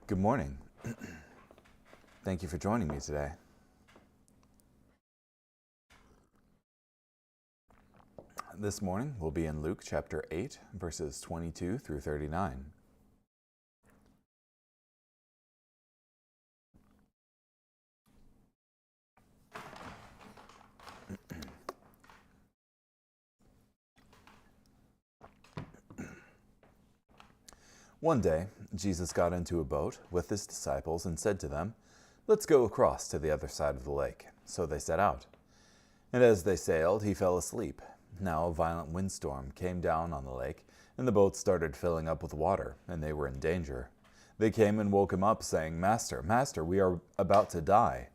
Good morning. Thank you for joining me today. This morning we'll be in Luke chapter 8, verses 22 through 39. One day, Jesus got into a boat with his disciples and said to them, "Let's go across to the other side of the lake." So they set out. And as they sailed, he fell asleep. Now a violent windstorm came down on the lake, and the boat started filling up with water, and they were in danger. They came and woke him up, saying, "Master, Master, we are about to die."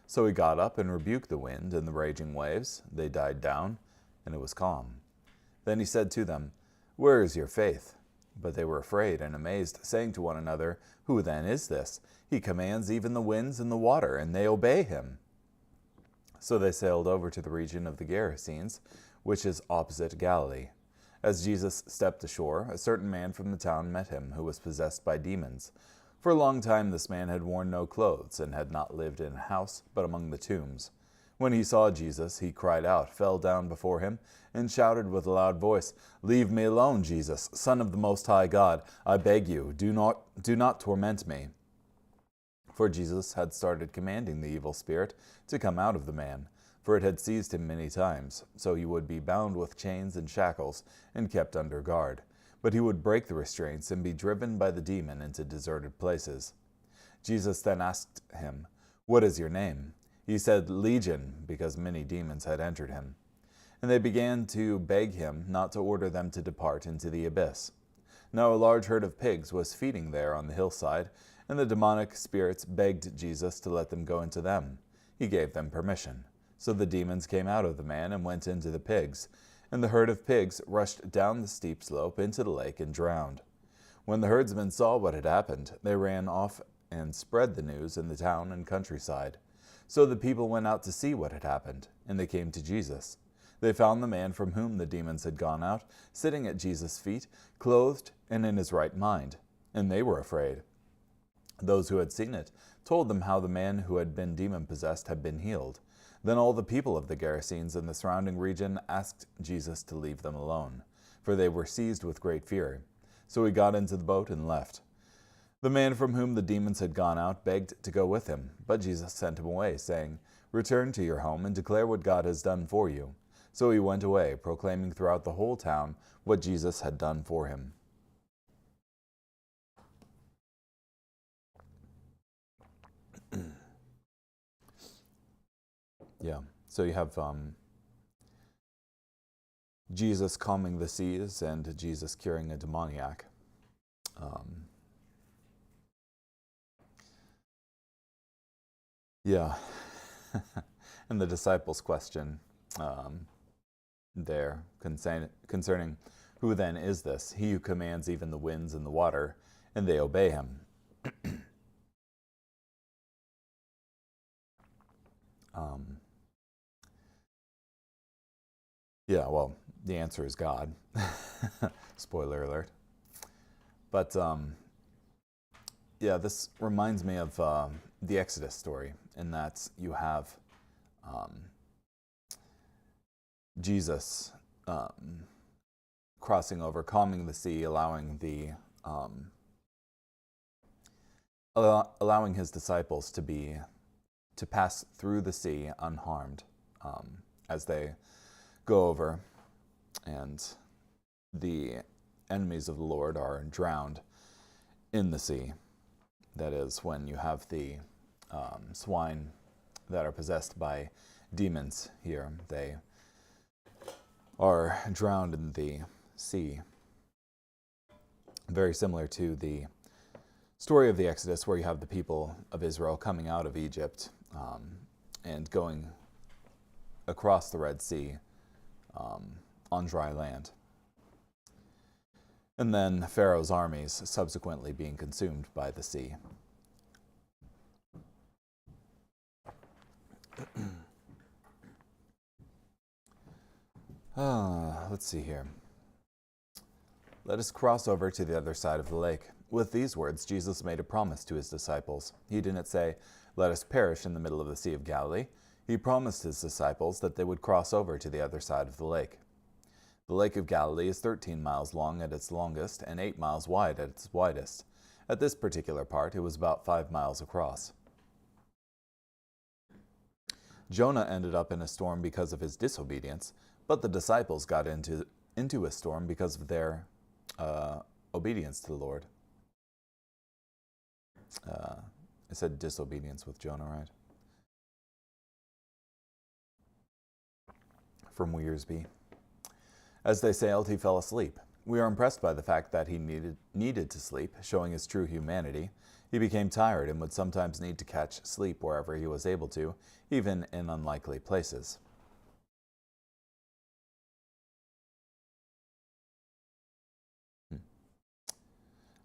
So he got up and rebuked the wind and the raging waves. They died down, and it was calm. Then he said to them, "Where is your faith?" But they were afraid and amazed, saying to one another, "Who then is this? He commands even the winds and the water, and they obey him." So they sailed over to the region of the Gerasenes, which is opposite Galilee. As Jesus stepped ashore, a certain man from the town met him, who was possessed by demons. For a long time this man had worn no clothes, and had not lived in a house, but among the tombs. When he saw Jesus, he cried out, fell down before him, and shouted with a loud voice, "Leave me alone, Jesus, Son of the Most High God. I beg you, do not torment me." For Jesus had started commanding the evil spirit to come out of the man, for it had seized him many times. So he would be bound with chains and shackles and kept under guard. But he would break the restraints and be driven by the demon into deserted places. Jesus then asked him, "What is your name?" He said, "Legion," because many demons had entered him. And they began to beg him not to order them to depart into the abyss. Now a large herd of pigs was feeding there on the hillside, and the demonic spirits begged Jesus to let them go into them. He gave them permission. So the demons came out of the man and went into the pigs, and the herd of pigs rushed down the steep slope into the lake and drowned. When the herdsmen saw what had happened, they ran off and spread the news in the town and countryside. So the people went out to see what had happened, and they came to Jesus. They found the man from whom the demons had gone out, sitting at Jesus' feet, clothed and in his right mind, and they were afraid. Those who had seen it told them how the man who had been demon-possessed had been healed. Then all the people of the Gerasenes and the surrounding region asked Jesus to leave them alone, for they were seized with great fear. So he got into the boat and left. The man from whom the demons had gone out begged to go with him, but Jesus sent him away, saying, "Return to your home and declare what God has done for you." So he went away, proclaiming throughout the whole town what Jesus had done for him. So you have Jesus calming the seas and Jesus curing a demoniac. And the disciples' question there concerning, "Who then is this? He who commands even the winds and the water, and they obey him." The answer is God. Spoiler alert. But this reminds me of the Exodus story, in that you have Jesus crossing over, calming the sea, allowing his disciples to pass through the sea unharmed as they go over, and the enemies of the Lord are drowned in the sea. That is, when you have the swine that are possessed by demons here, they are drowned in the sea. Very similar to the story of the Exodus, where you have the people of Israel coming out of Egypt and going across the Red Sea on dry land. And then Pharaoh's armies subsequently being consumed by the sea. Let's see here. Let us cross over to the other side of the lake. With these words, Jesus made a promise to his disciples. He didn't say, "Let us perish in the middle of the Sea of Galilee." He promised his disciples that they would cross over to the other side of the lake. The Lake of Galilee is 13 miles long at its longest and 8 miles wide at its widest. At this particular part, it was about 5 miles across. Jonah ended up in a storm because of his disobedience, but the disciples got into a storm because of their obedience to the Lord. I said disobedience with Jonah, right? From Wearsby. As they sailed, he fell asleep. We are impressed by the fact that he needed to sleep, showing his true humanity. He became tired and would sometimes need to catch sleep wherever he was able to, even in unlikely places.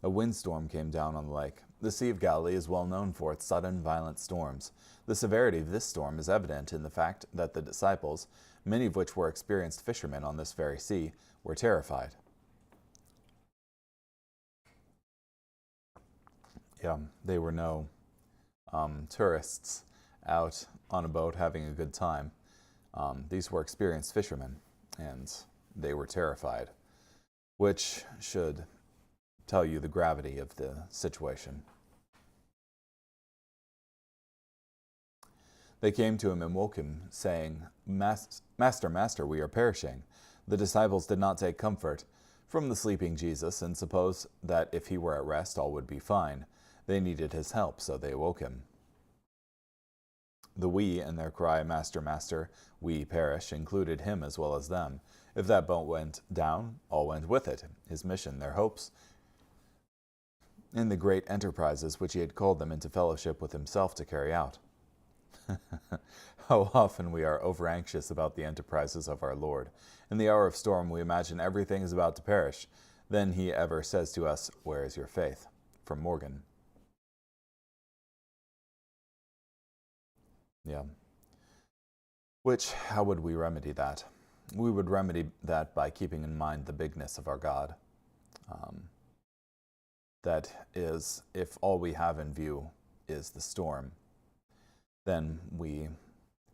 A windstorm came down on the lake. The Sea of Galilee is well known for its sudden, violent storms. The severity of this storm is evident in the fact that the disciples, many of which were experienced fishermen on this very sea, were terrified. They were no tourists out on a boat having a good time. These were experienced fishermen, and they were terrified, which should tell you the gravity of the situation. They came to him and woke him, saying, "Master, Master, we are perishing." The disciples did not take comfort from the sleeping Jesus and suppose that if he were at rest, all would be fine. They needed his help, so they awoke him. The we in their cry, "Master, Master, we perish," included him as well as them. If that boat went down, all went with it. His mission, their hopes, in the great enterprises which he had called them into fellowship with himself to carry out. How often we are over-anxious about the enterprises of our Lord. In the hour of storm, we imagine everything is about to perish. Then he ever says to us, "Where is your faith?" From Morgan. How would we remedy that? We would remedy that by keeping in mind the bigness of our God. That is, if all we have in view is the storm, then we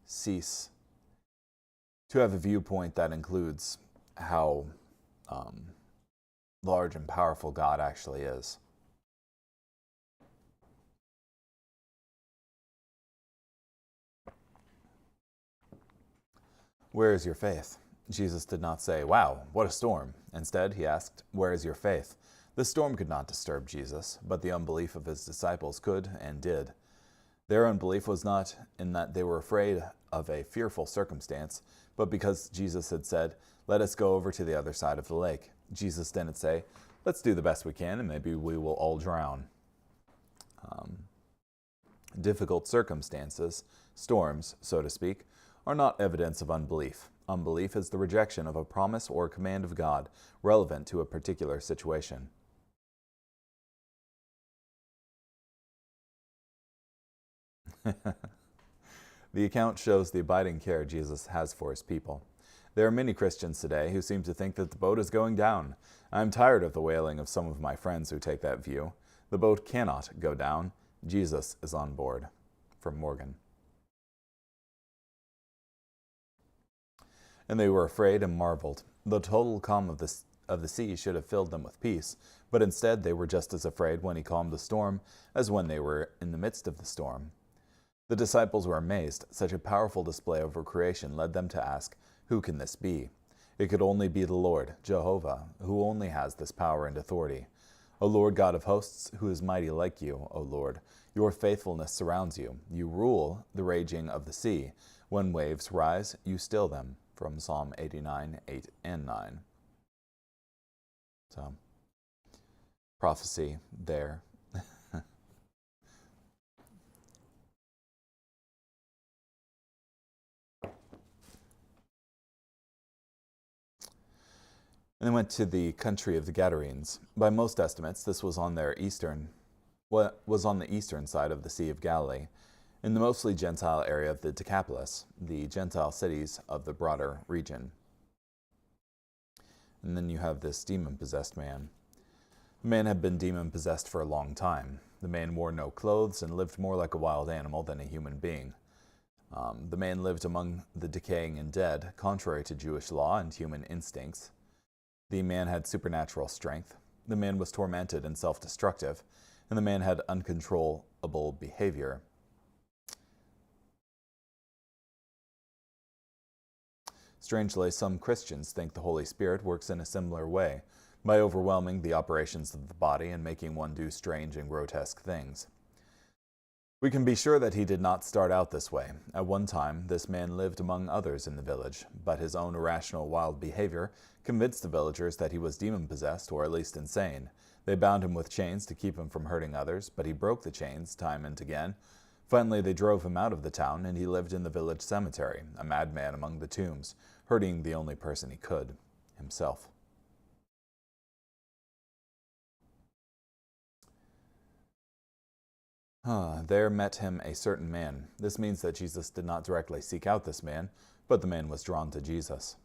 cease to have a viewpoint that includes how large and powerful God actually is. Where is your faith? Jesus did not say, "Wow, what a storm." Instead, he asked, "Where is your faith?" The storm could not disturb Jesus, but the unbelief of his disciples could and did. Their unbelief was not in that they were afraid of a fearful circumstance, but because Jesus had said, "Let us go over to the other side of the lake." Jesus didn't say, "Let's do the best we can and maybe we will all drown." Difficult circumstances, storms, so to speak, are not evidence of unbelief. Unbelief is the rejection of a promise or command of God relevant to a particular situation. The account shows the abiding care Jesus has for his people. There are many Christians today who seem to think that the boat is going down. I'm tired of the wailing of some of my friends who take that view. The boat cannot go down. Jesus is on board. From Morgan. And they were afraid and marveled. The total calm of the sea should have filled them with peace, but instead they were just as afraid when he calmed the storm as when they were in the midst of the storm. The disciples were amazed. Such a powerful display of creation led them to ask, "Who can this be?" It could only be the Lord, Jehovah, who only has this power and authority. O Lord God of hosts, who is mighty like you, O Lord? Your faithfulness surrounds you. You rule the raging of the sea. When waves rise, you still them. From Psalm 89, 8 and 9. So, prophecy there. And they went to the country of the Gadarenes. By most estimates, this was on the eastern side of the Sea of Galilee, in the mostly Gentile area of the Decapolis, the Gentile cities of the broader region. And then you have this demon-possessed man. The man had been demon-possessed for a long time. The man wore no clothes and lived more like a wild animal than a human being. The man lived among the decaying and dead, contrary to Jewish law and human instincts. The man had supernatural strength. The man was tormented and self-destructive, and the man had uncontrollable behavior. Strangely, some Christians think the Holy Spirit works in a similar way, by overwhelming the operations of the body and making one do strange and grotesque things. We can be sure that he did not start out this way. At one time, this man lived among others in the village, but his own irrational, wild behavior convinced the villagers that he was demon-possessed, or at least insane. They bound him with chains to keep him from hurting others, but he broke the chains time and again. Finally, they drove him out of the town, and he lived in the village cemetery, a madman among the tombs, hurting the only person he could, himself. There met him a certain man. This means that Jesus did not directly seek out this man, but the man was drawn to Jesus.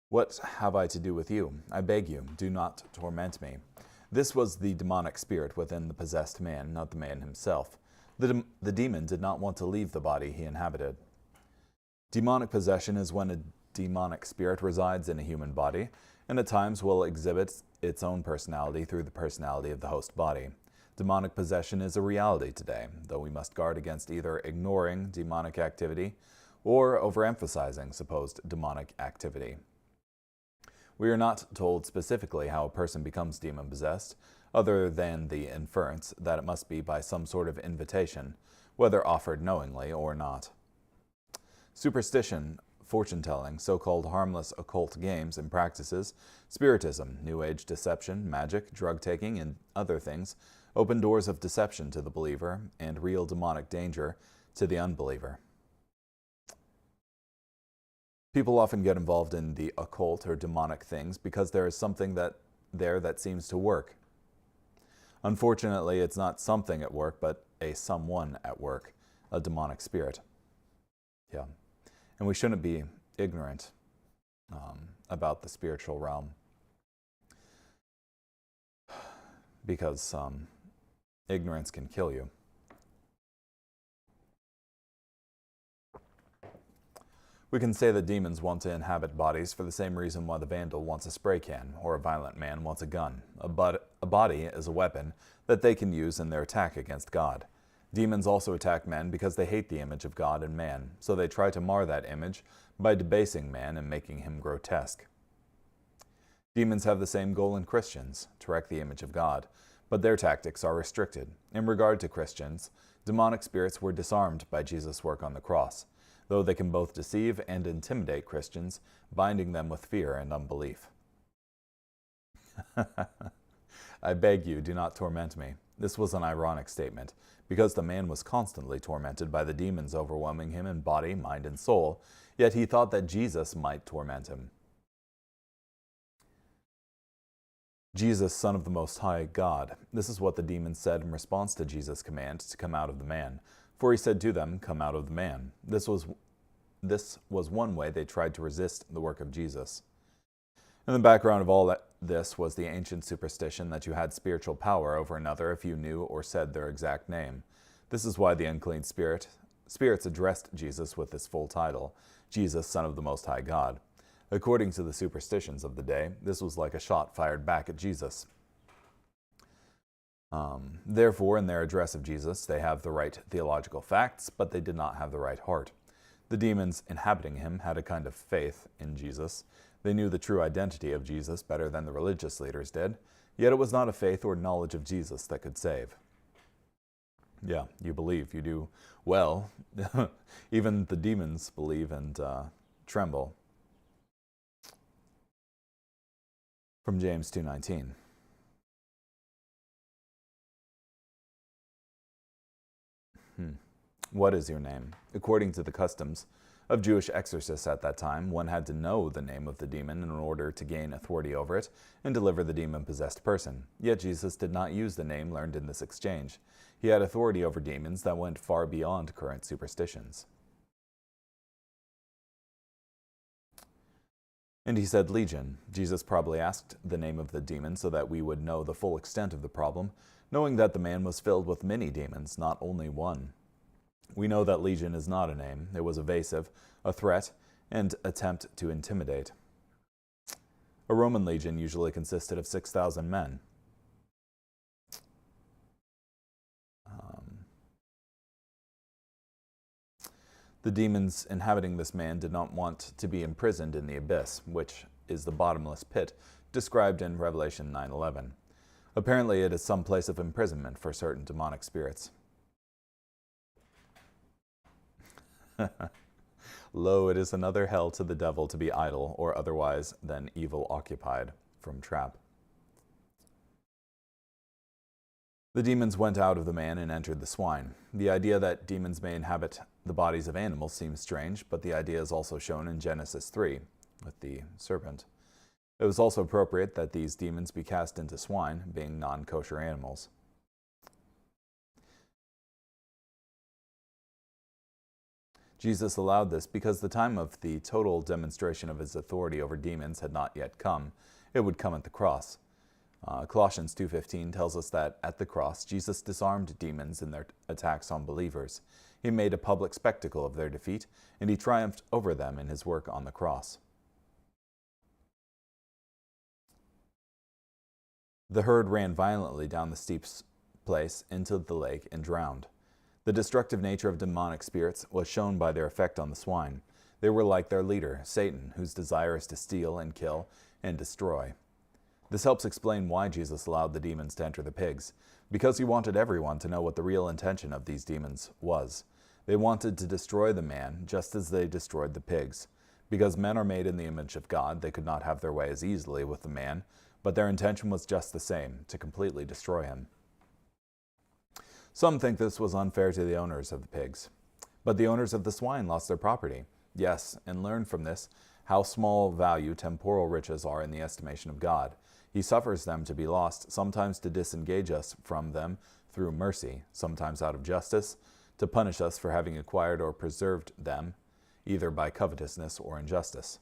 What have I to do with you? I beg you, do not torment me. This was the demonic spirit within the possessed man, not the man himself. The demon did not want to leave the body he inhabited. Demonic possession is when a demonic spirit resides in a human body, and at times will exhibit its own personality through the personality of the host body. Demonic possession is a reality today, though we must guard against either ignoring demonic activity or overemphasizing supposed demonic activity. We are not told specifically how a person becomes demon-possessed, other than the inference that it must be by some sort of invitation, whether offered knowingly or not. Superstition, fortune-telling, so-called harmless occult games and practices, spiritism, New Age deception, magic, drug-taking, and other things open doors of deception to the believer and real demonic danger to the unbeliever. People often get involved in the occult or demonic things because there is something that seems to work. Unfortunately, it's not something at work, but a someone at work, a demonic spirit. Yeah. And we shouldn't be ignorant about the spiritual realm, because ignorance can kill you. We can say that demons want to inhabit bodies for the same reason why the vandal wants a spray can or a violent man wants a gun. A body is a weapon that they can use in their attack against God. Demons also attack men because they hate the image of God in man, so they try to mar that image by debasing man and making him grotesque. Demons have the same goal in Christians, to wreck the image of God, but their tactics are restricted. In regard to Christians, demonic spirits were disarmed by Jesus' work on the cross, though they can both deceive and intimidate Christians, binding them with fear and unbelief. I beg you, do not torment me. This was an ironic statement, because the man was constantly tormented by the demons overwhelming him in body, mind, and soul, yet he thought that Jesus might torment him. Jesus, Son of the Most High God. This is what the demons said in response to Jesus' command to come out of the man. For he said to them, come out of the man. This was one way they tried to resist the work of Jesus. In the background of all this was the ancient superstition that you had spiritual power over another if you knew or said their exact name. This is why the unclean spirits addressed Jesus with this full title, Jesus, Son of the Most High God. According to the superstitions of the day, this was like a shot fired back at Jesus. Therefore, in their address of Jesus, they have the right theological facts, but they did not have the right heart. The demons inhabiting him had a kind of faith in Jesus. They knew the true identity of Jesus better than the religious leaders did, yet it was not a faith or knowledge of Jesus that could save. Yeah, you believe, you do well. Even the demons believe and tremble. From James 2:19. What is your name? According to the customs of Jewish exorcists at that time, one had to know the name of the demon in order to gain authority over it and deliver the demon-possessed person. Yet Jesus did not use the name learned in this exchange. He had authority over demons that went far beyond current superstitions. And he said, Legion. Jesus probably asked the name of the demon so that we would know the full extent of the problem, knowing that the man was filled with many demons, not only one. We know that Legion is not a name. It was evasive, a threat, and attempt to intimidate. A Roman legion usually consisted of 6,000 men. The demons inhabiting this man did not want to be imprisoned in the abyss, which is the bottomless pit described in Revelation 9:11. Apparently, it is some place of imprisonment for certain demonic spirits. Lo, it is another hell to the devil to be idle or otherwise than evil occupied. From Trap. The demons went out of the man and entered the swine. The idea that demons may inhabit the bodies of animals seems strange, but the idea is also shown in Genesis 3 with the serpent. It was also appropriate that these demons be cast into swine, being non-kosher animals. Jesus allowed this because the time of the total demonstration of his authority over demons had not yet come. It would come at the cross. Colossians 2:15 tells us that at the cross, Jesus disarmed demons in their attacks on believers. He made a public spectacle of their defeat, and he triumphed over them in his work on the cross. The herd ran violently down the steep place into the lake and drowned. The destructive nature of demonic spirits was shown by their effect on the swine. They were like their leader, Satan, whose desire is to steal and kill and destroy. This helps explain why Jesus allowed the demons to enter the pigs, because he wanted everyone to know what the real intention of these demons was. They wanted to destroy the man just as they destroyed the pigs. Because men are made in the image of God, they could not have their way as easily with the man, but their intention was just the same, to completely destroy him. Some think this was unfair to the owners of the pigs, but the owners of the swine lost their property. Yes, and learn from this how small value temporal riches are in the estimation of God. He suffers them to be lost, sometimes to disengage us from them through mercy, sometimes out of justice, to punish us for having acquired or preserved them, either by covetousness or injustice.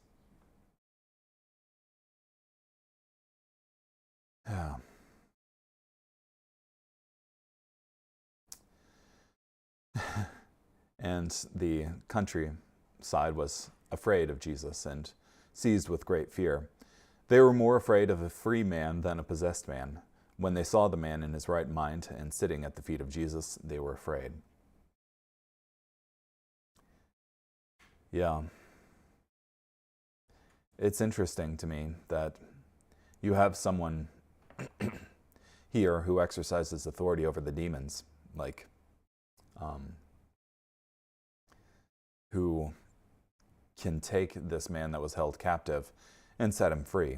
And the countryside was afraid of Jesus and seized with great fear. They were more afraid of a free man than a possessed man. When they saw the man in his right mind and sitting at the feet of Jesus, they were afraid. Yeah. It's interesting to me that you have someone here who exercises authority over the demons, like, who can take this man that was held captive and set him free.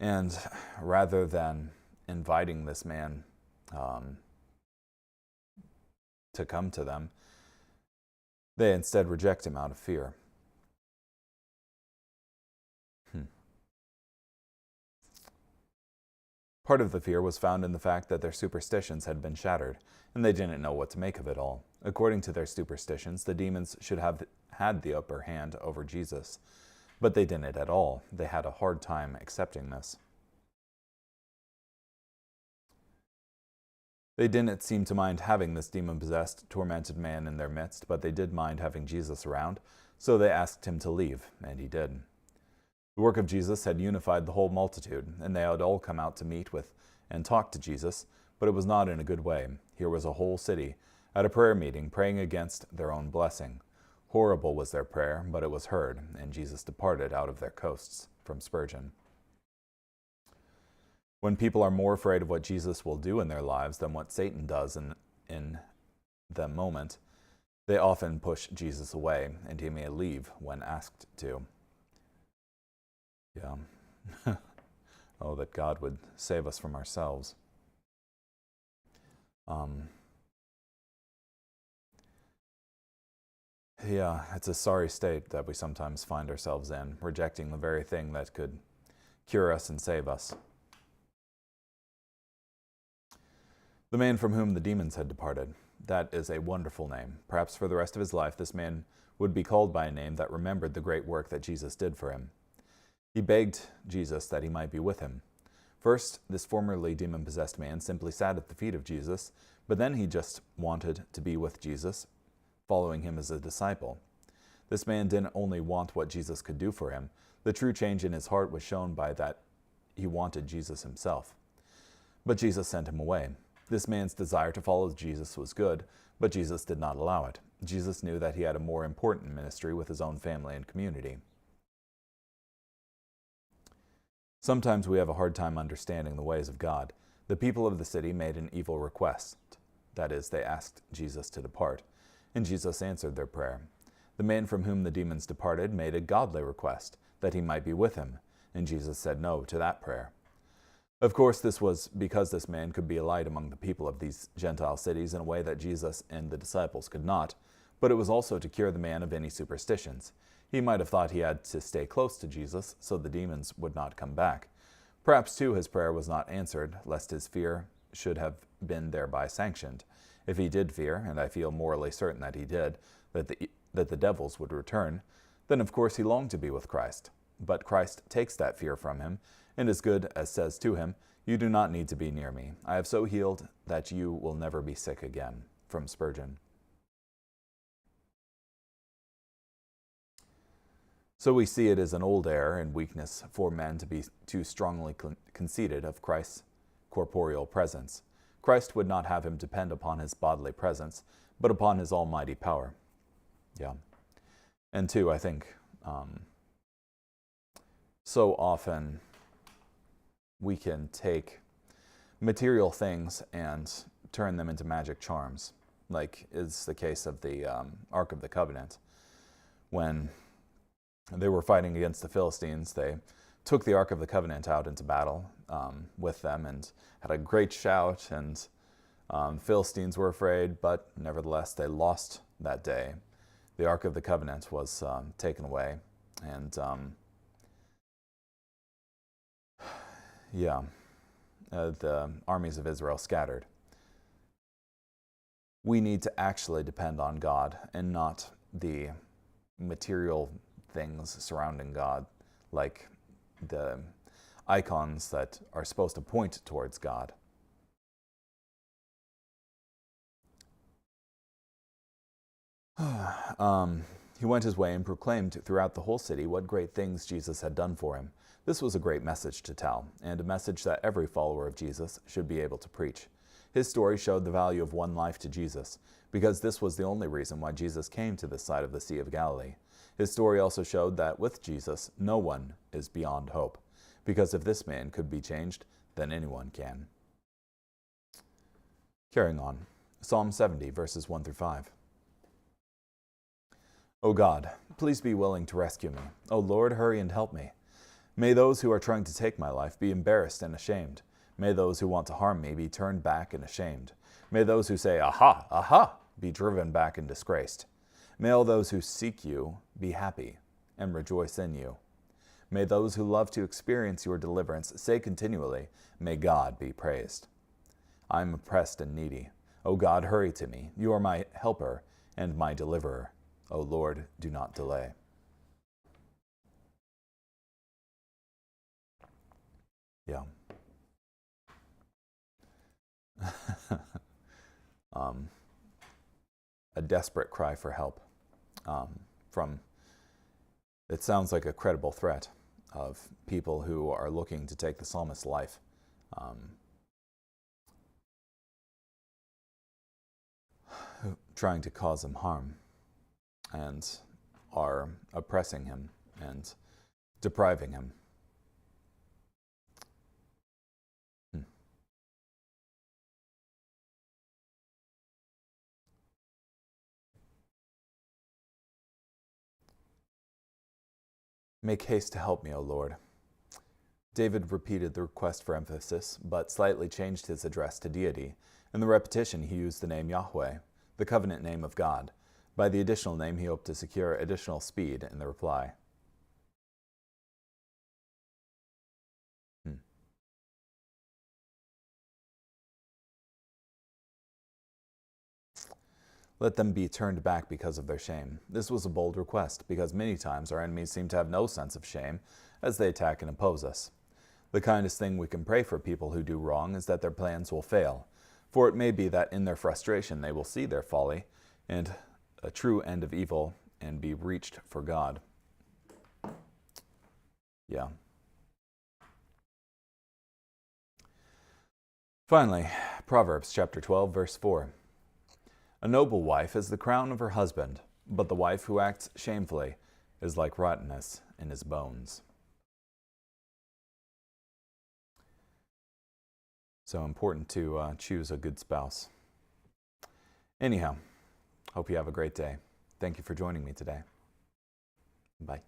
And rather than inviting this man to come to them, they instead reject him out of fear. Part of the fear was found in the fact that their superstitions had been shattered, and they didn't know what to make of it all. According to their superstitions, the demons should have had the upper hand over Jesus, but they didn't at all. They had a hard time accepting this. They didn't seem to mind having this demon-possessed, tormented man in their midst, but they did mind having Jesus around, so they asked him to leave, and he did. The work of Jesus had unified the whole multitude, and they had all come out to meet with and talk to Jesus, but it was not in a good way. Here was a whole city at a prayer meeting praying against their own blessing. Horrible was their prayer, but it was heard, and Jesus departed out of their coasts. From Spurgeon. When people are more afraid of what Jesus will do in their lives than what Satan does in the moment, they often push Jesus away, and he may leave when asked to. Yeah. Oh, that God would save us from ourselves. Yeah, it's a sorry state that we sometimes find ourselves in, rejecting the very thing that could cure us and save us. The man from whom the demons had departed. That is a wonderful name. Perhaps for the rest of his life, this man would be called by a name that remembered the great work that Jesus did for him. He begged Jesus that he might be with him. First, this formerly demon-possessed man simply sat at the feet of Jesus, but then he just wanted to be with Jesus, following him as a disciple. This man didn't only want what Jesus could do for him. The true change in his heart was shown by that he wanted Jesus himself. But Jesus sent him away. This man's desire to follow Jesus was good, but Jesus did not allow it. Jesus knew that he had a more important ministry with his own family and community. Sometimes we have a hard time understanding the ways of God. The people of the city made an evil request. That is, they asked Jesus to depart, and Jesus answered their prayer. The man from whom the demons departed made a godly request, that he might be with him, and Jesus said no to that prayer. Of course, this was because this man could be a light among the people of these Gentile cities in a way that Jesus and the disciples could not, but it was also to cure the man of any superstitions. He might have thought he had to stay close to Jesus so the demons would not come back. Perhaps, too, his prayer was not answered, lest his fear should have been thereby sanctioned. If he did fear, and I feel morally certain that he did, that the devils would return, then of course he longed to be with Christ. But Christ takes that fear from him, and as good as says to him, "You do not need to be near me. I have so healed that you will never be sick again." From Spurgeon. So we see it as an old error and weakness for men to be too strongly conceited of Christ's corporeal presence. Christ would not have him depend upon his bodily presence, but upon his almighty power. Yeah. And two, I think, so often we can take material things and turn them into magic charms, like is the case of the Ark of the Covenant. When they were fighting against the Philistines, they took the Ark of the Covenant out into battle with them and had a great shout, and Philistines were afraid, but nevertheless they lost that day. The Ark of the Covenant was taken away, and the armies of Israel scattered. We need to actually depend on God and not the material things surrounding God, like the icons that are supposed to point towards God. He went his way and proclaimed throughout the whole city what great things Jesus had done for him. This was a great message to tell, and a message that every follower of Jesus should be able to preach. His story showed the value of one life to Jesus, because this was the only reason why Jesus came to this side of the Sea of Galilee. His story also showed that with Jesus, no one is beyond hope, because if this man could be changed, then anyone can. Carrying on, Psalm 70, verses 1 through 5. O God, please be willing to rescue me. O Lord, hurry and help me. May those who are trying to take my life be embarrassed and ashamed. May those who want to harm me be turned back and ashamed. May those who say, "Aha, aha," be driven back and disgraced. May all those who seek you be happy and rejoice in you. May those who love to experience your deliverance say continually, "May God be praised." I am oppressed and needy. O God, hurry to me. You are my helper and my deliverer. O Lord, do not delay. Yeah. A desperate cry for help from, it sounds like a credible threat of people who are looking to take the psalmist's life. Trying to cause him harm and are oppressing him and depriving him. Make haste to help me, O Lord. David repeated the request for emphasis, but slightly changed his address to deity. In the repetition, he used the name Yahweh, the covenant name of God. By the additional name, he hoped to secure additional speed in the reply. Let them be turned back because of their shame. This was a bold request, because many times our enemies seem to have no sense of shame as they attack and oppose us. The kindest thing we can pray for people who do wrong is that their plans will fail, for it may be that in their frustration they will see their folly and a true end of evil and be reached for God. Yeah. Finally, Proverbs chapter 12, verse 4. A noble wife is the crown of her husband, but the wife who acts shamefully is like rottenness in his bones. So important to choose a good spouse. Anyhow, hope you have a great day. Thank you for joining me today. Bye.